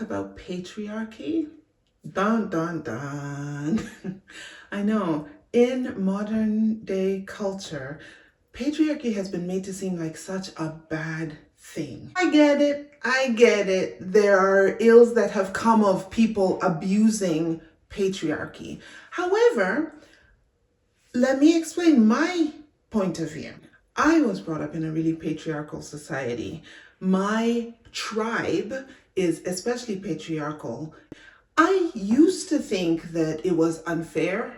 about patriarchy? Dun, dun, dun. I know, in modern day culture, patriarchy has been made to seem like such a bad thing. I get it. There are ills that have come of people abusing patriarchy. However, let me explain my point of view. I was brought up in a really patriarchal society. My tribe is especially patriarchal. I used to think that it was unfair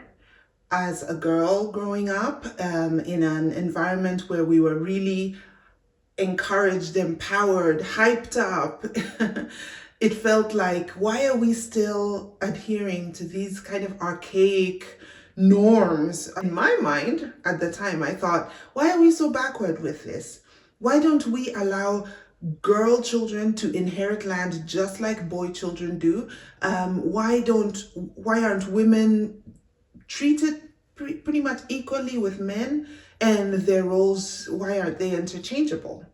as a girl growing up in an environment where we were really encouraged, empowered, hyped up. It felt like, why are we still adhering to these kind of archaic norms? In my mind, at the time, I thought, why are we so backward with this? Why don't we allow girl children to inherit land just like boy children do? Why aren't women treated pretty much equally with men, and their roles, why aren't they interchangeable?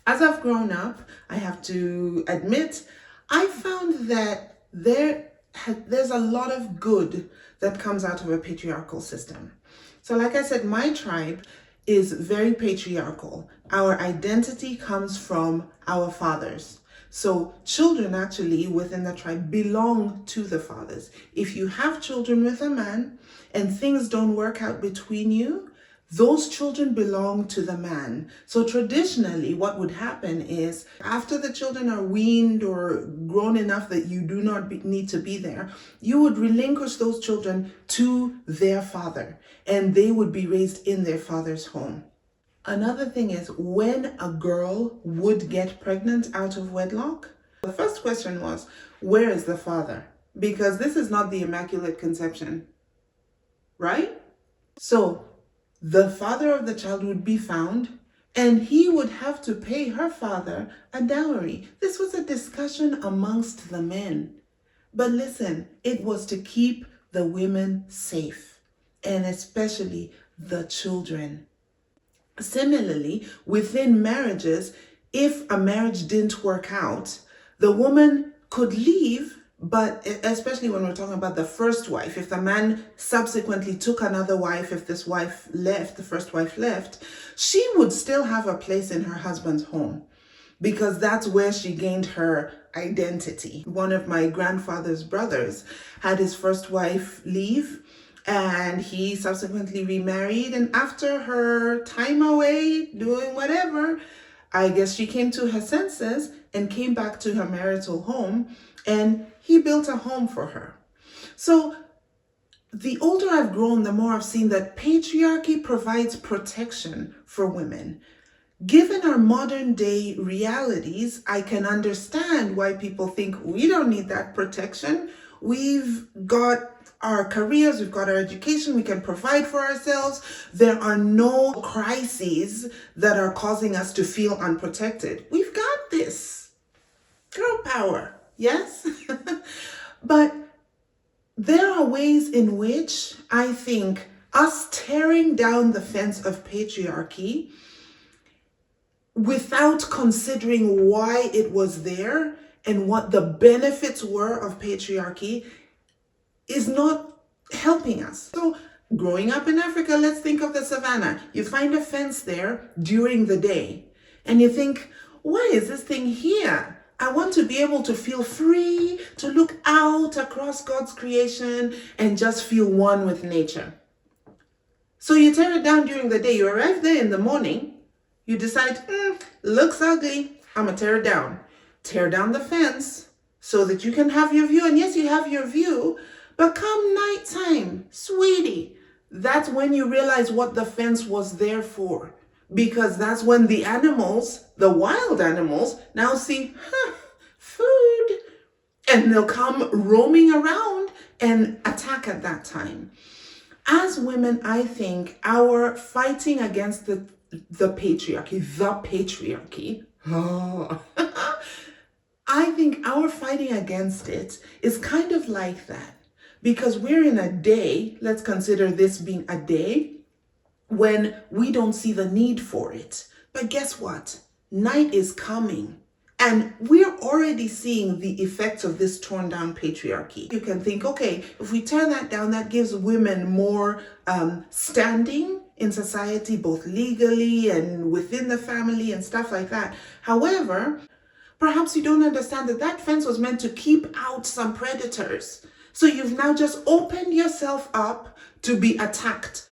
As I've grown up, I have to admit, I found that there's a lot of good that comes out of a patriarchal system. So like I said, my tribe is very patriarchal. Our identity comes from our fathers. So children actually within the tribe belong to the fathers. If you have children with a man and things don't work out between you, those children belong to the man. So traditionally, what would happen is after the children are weaned or grown enough that you do not need to be there, you would relinquish those children to their father, and they would be raised in their father's home. Another thing is, when a girl would get pregnant out of wedlock, the first question was, where is the father? Because this is not the Immaculate Conception, right? So the father of the child would be found, and he would have to pay her father a dowry. This was a discussion amongst the men. But listen, it was to keep the women safe, and especially the children. Similarly, within marriages, if a marriage didn't work out, the woman could leave, but especially when we're talking about the first wife, if the man subsequently took another wife, if this wife left, the first wife left, she would still have a place in her husband's home because that's where she gained her identity. One of my grandfather's brothers had his first wife leave, and he subsequently remarried, and after her time away doing whatever, I guess she came to her senses and came back to her marital home, and he built a home for her. So the older I've grown, the more I've seen that patriarchy provides protection for women. Given our modern day realities, I can understand why people think we don't need that protection. We've got our careers, we've got our education, we can provide for ourselves. There are no crises that are causing us to feel unprotected. We've got this. Girl power, yes? But there are ways in which I think us tearing down the fence of patriarchy without considering why it was there and what the benefits were of patriarchy is not helping us. So growing up in Africa, let's think of the savannah. You find a fence there during the day and you think, why is this thing here? I want to be able to feel free, to look out across God's creation and just feel one with nature. So you tear it down during the day. You arrive there in the morning. You decide, looks ugly. I'm going to tear it down. Tear down the fence so that you can have your view. And yes, you have your view. But come nighttime, sweetie, that's when you realize what the fence was there for. Because that's when the animals, the wild animals, now see, food. And they'll come roaming around and attack at that time. As women, I think our fighting against the patriarchy, I think our fighting against it is kind of like that. Because we're in a day, let's consider this being a day, when we don't see the need for it. But guess what? Night is coming. And we're already seeing the effects of this torn down patriarchy. You can think, okay, if we tear that down, that gives women more standing in society, both legally and within the family and stuff like that. However, perhaps you don't understand that that fence was meant to keep out some predators. So you've now just opened yourself up to be attacked